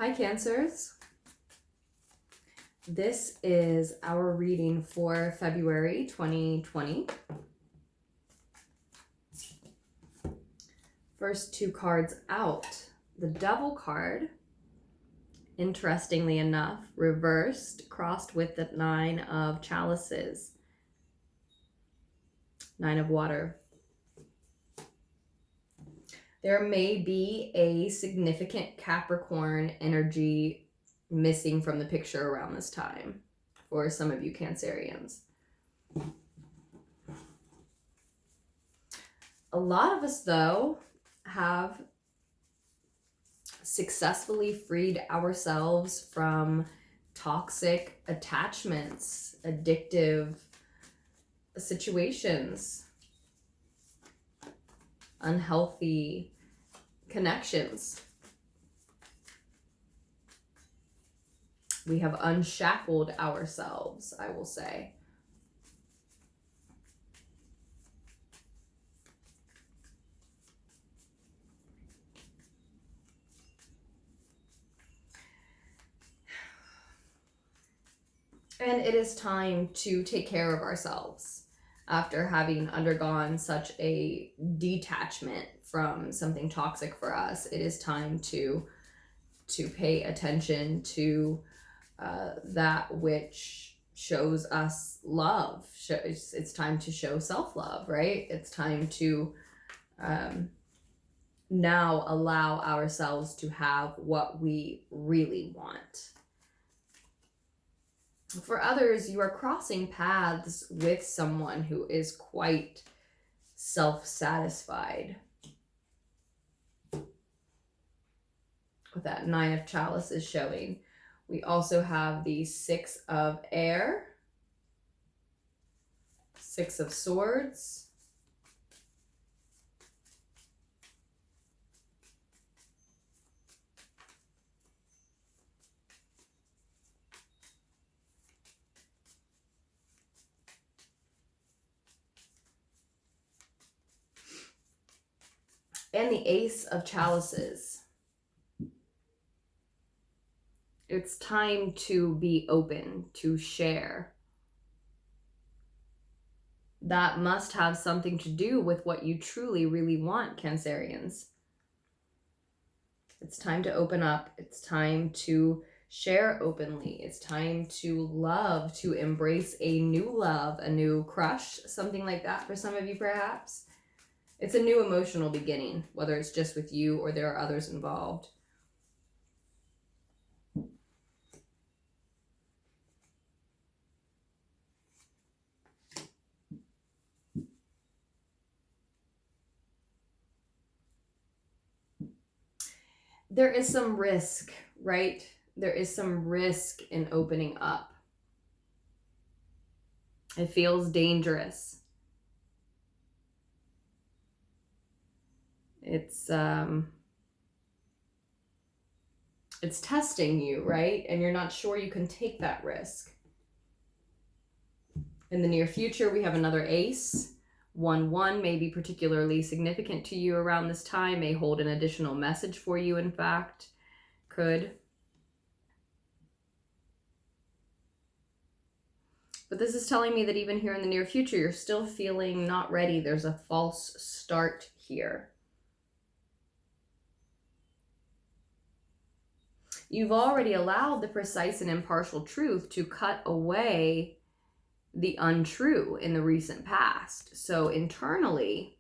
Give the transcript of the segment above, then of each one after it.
Hi, Cancers. This is our reading for February 2020. First two cards out. The Devil card, interestingly enough, reversed, crossed with the Nine of Chalices. Nine of Water. There may be a significant Capricorn energy missing from the picture around this time for some of you Cancerians. A lot of us, though, have successfully freed ourselves from toxic attachments, addictive situations, unhealthy connections. We have unshackled ourselves, I will say. And it is time to take care of ourselves after having undergone such a detachment from something toxic for us. It is time to pay attention to that which shows us love. It's time to show self-love, right? It's time to now allow ourselves to have what we really want. For others, you are crossing paths with someone who is quite self-satisfied. With that Nine of Chalices showing. We also have the Six of Air, Six of Swords, and the Ace of Chalices. It's time to be open, to share. That must have something to do with what you truly, really want, Cancerians. It's time to open up. It's time to share openly. It's time to love, to embrace a new love, a new crush, something like that for some of you perhaps. It's a new emotional beginning, whether it's just with you or there are others involved. There is some risk, right? There is some risk in opening up. It feels dangerous. It's testing you, right? And you're not sure you can take that risk. In the near future, we have another ace. 1-1 may be particularly significant to you around this time, may hold an additional message for you, in fact. Could. But this is telling me that even here in the near future, you're still feeling not ready. There's a false start here. You've already allowed the precise and impartial truth to cut away the untrue in the recent past. So internally,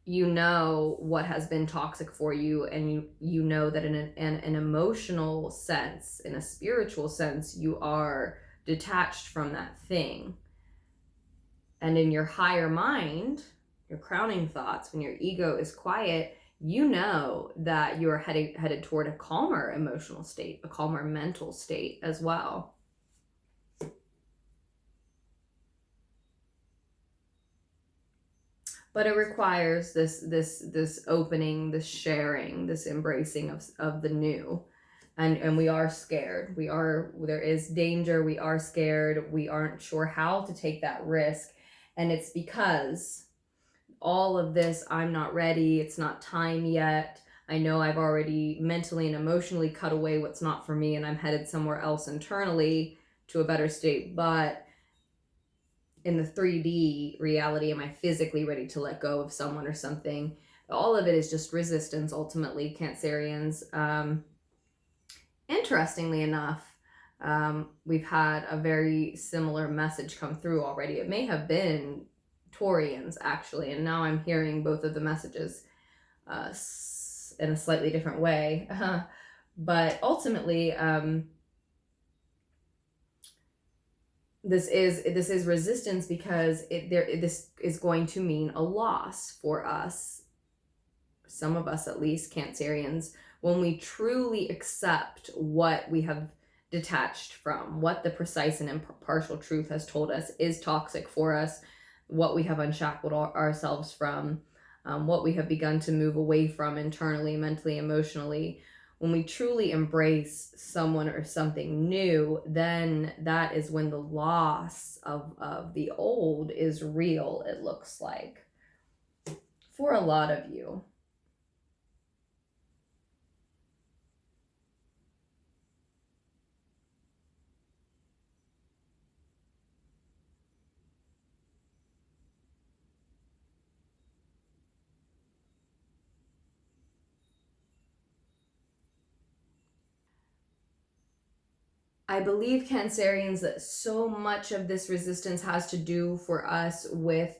you know what has been toxic for you, and you know that in an emotional sense, in a spiritual sense, you are detached from that thing. And in your higher mind, your crowning thoughts, when your ego is quiet, you know that you're headed toward a calmer emotional state, a calmer mental state as well. But it requires this opening, this sharing, this embracing of the new. And we are scared. There is danger. We are scared. We aren't sure how to take that risk. And it's because all of this, I'm not ready, it's not time yet, I know I've already mentally and emotionally cut away what's not for me, and I'm headed somewhere else internally to a better state. But in the 3D reality, am I physically ready to let go of someone or something? All of it is just resistance, ultimately, Cancerians. Interestingly enough, we've had a very similar message come through already. It may have been Taurians, actually, and now I'm hearing both of the messages in a slightly different way. But ultimately, this is resistance, because this is going to mean a loss for us, some of us at least, Cancerians, when we truly accept what we have detached from, what the precise and impartial truth has told us is toxic for us, what we have unshackled ourselves from, what we have begun to move away from internally, mentally, emotionally. When we truly embrace someone or something new, then that is when the loss of the old is real, it looks like, for a lot of you. I believe, Cancerians, that so much of this resistance has to do for us with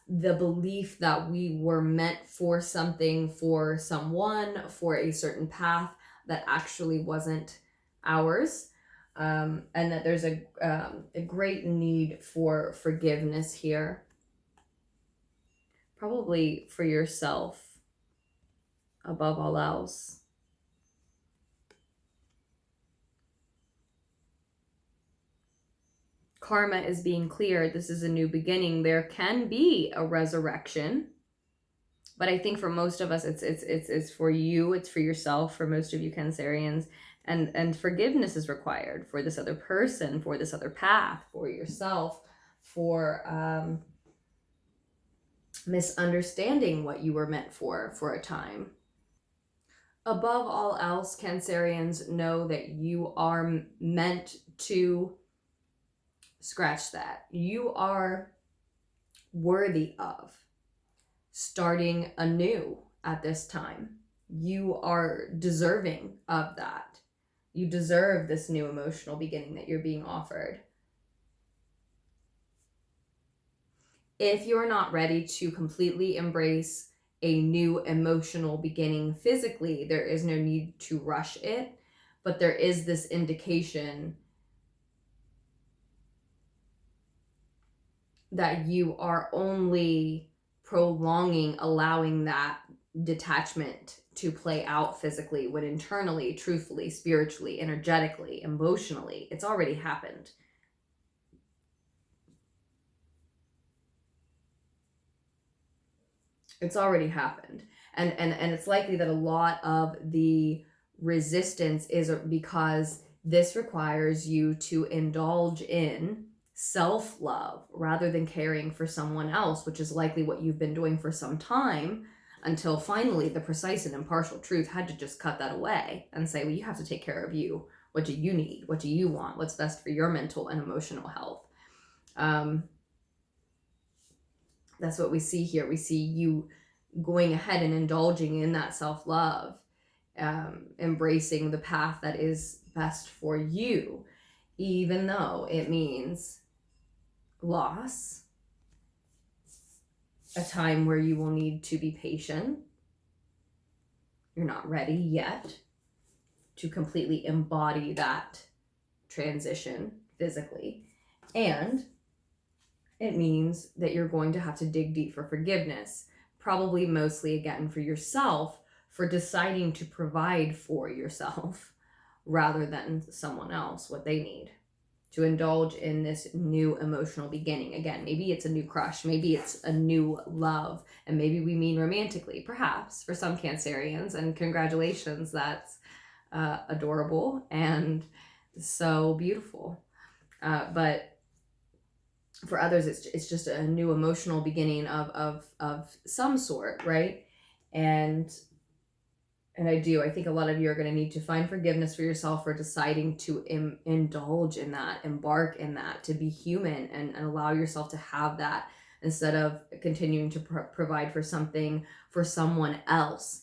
the belief that we were meant for something, for someone, for a certain path that actually wasn't ours. And that there's a great need for forgiveness here. Probably for yourself above all else. Karma is being cleared. This is a new beginning. There can be a resurrection, but I think for most of us, it's for you, it's for yourself, for most of you Cancerians, and forgiveness is required for this other person, for this other path, for yourself, for misunderstanding what you were meant for a time. Above all else, Cancerians, know that you are meant to scratch that. You are worthy of starting anew at this time. You are deserving of that. You deserve this new emotional beginning that you're being offered. If you're not ready to completely embrace a new emotional beginning physically, there is no need to rush it, but there is this indication that you are only prolonging, allowing that detachment to play out physically, when internally, truthfully, spiritually, energetically, emotionally, it's already happened. It's already happened. And it's likely that a lot of the resistance is because this requires you to indulge in self-love rather than caring for someone else, which is likely what you've been doing for some time, until finally the precise and impartial truth had to just cut that away and say, well, you have to take care of you. What do you need? What do you want? What's best for your mental and emotional health? That's what we see here. We see you going ahead and indulging in that self-love, embracing the path that is best for you, even though it means loss, a time where you will need to be patient. You're not ready yet to completely embody that transition physically. And it means that you're going to have to dig deep for forgiveness, probably mostly again for yourself, for deciding to provide for yourself rather than someone else what they need, to indulge in this new emotional beginning. Again, maybe it's a new crush, maybe it's a new love, and maybe we mean romantically, perhaps, for some Cancerians, and congratulations, that's adorable and so beautiful. But for others, it's just a new emotional beginning of some sort, right? And And I think a lot of you are going to need to find forgiveness for yourself for deciding to indulge in that, embark in that, to be human and allow yourself to have that instead of continuing to provide for something for someone else.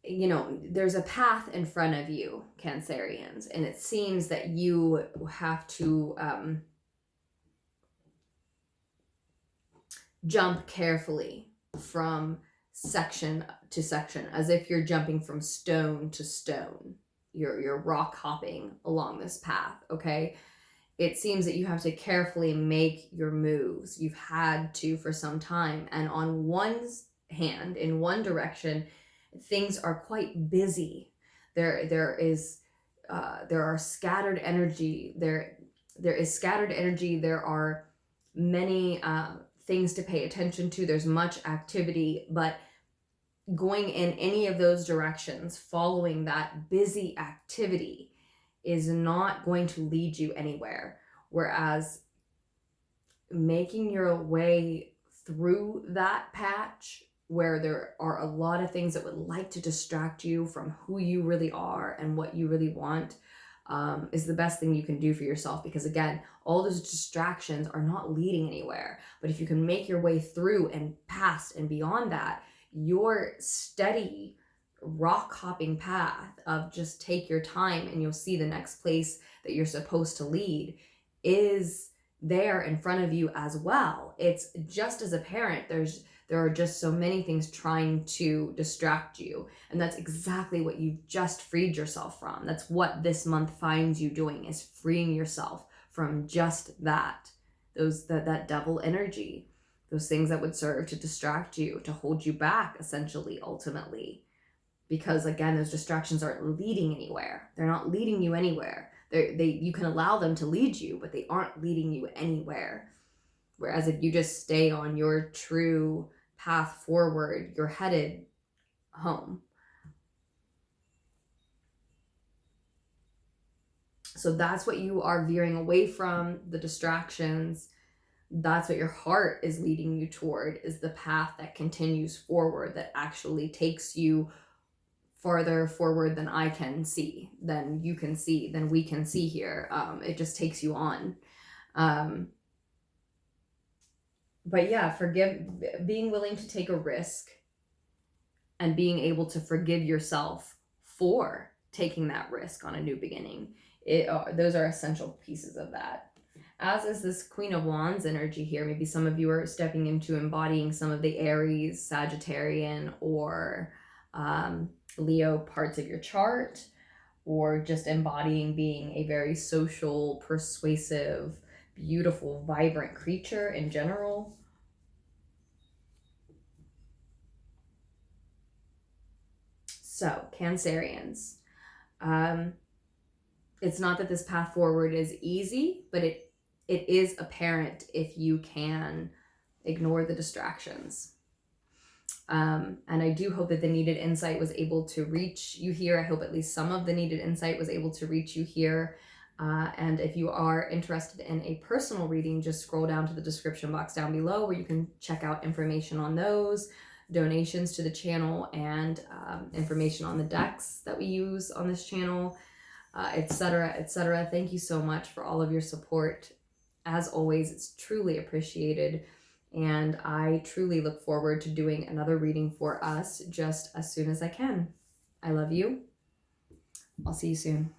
You know, there's a path in front of you, Cancerians, and it seems that you have to jump carefully from section to section, as if you're jumping from stone to stone. You're rock hopping along this path, okay? It seems that you have to carefully make your moves. You've had to for some time, and on one hand, in one direction, things are quite busy. There are scattered energy. There is scattered energy. There are many things to pay attention to. There's much activity, but going in any of those directions, following that busy activity, is not going to lead you anywhere. Whereas making your way through that patch where there are a lot of things that would like to distract you from who you really are and what you really want, is the best thing you can do for yourself. Because again, all those distractions are not leading anywhere. But if you can make your way through and past and beyond that, your steady rock hopping path of just take your time and you'll see the next place that you're supposed to lead is there in front of you as well. It's just as a parent, there are just so many things trying to distract you, and that's exactly what you've just freed yourself from. That's what this month finds you doing, is freeing yourself from just that devil energy, those things that would serve to distract you, to hold you back, essentially, ultimately. Because again, those distractions aren't leading anywhere. They're not leading you anywhere. You can allow them to lead you, but they aren't leading you anywhere. Whereas if you just stay on your true path forward, you're headed home. So that's what you are veering away from, the distractions. That's what your heart is leading you toward, is the path that continues forward, that actually takes you farther forward than I can see, than you can see, than we can see here. It just takes you on. But yeah, being willing to take a risk and being able to forgive yourself for taking that risk on a new beginning. Those are essential pieces of that. As is this Queen of Wands energy here. Maybe some of you are stepping into embodying some of the Aries, Sagittarian, or Leo parts of your chart, or just embodying being a very social, persuasive, beautiful, vibrant creature in general. So, Cancerians, it's not that this path forward is easy, but it is apparent if you can ignore the distractions. And I do hope that the needed insight was able to reach you here. I hope at least some of the needed insight was able to reach you here. And if you are interested in a personal reading, just scroll down to the description box down below where you can check out information on those, donations to the channel, and information on the decks that we use on this channel, etc., etc. Thank you so much for all of your support. As always, it's truly appreciated. And I truly look forward to doing another reading for us just as soon as I can. I love you. I'll see you soon.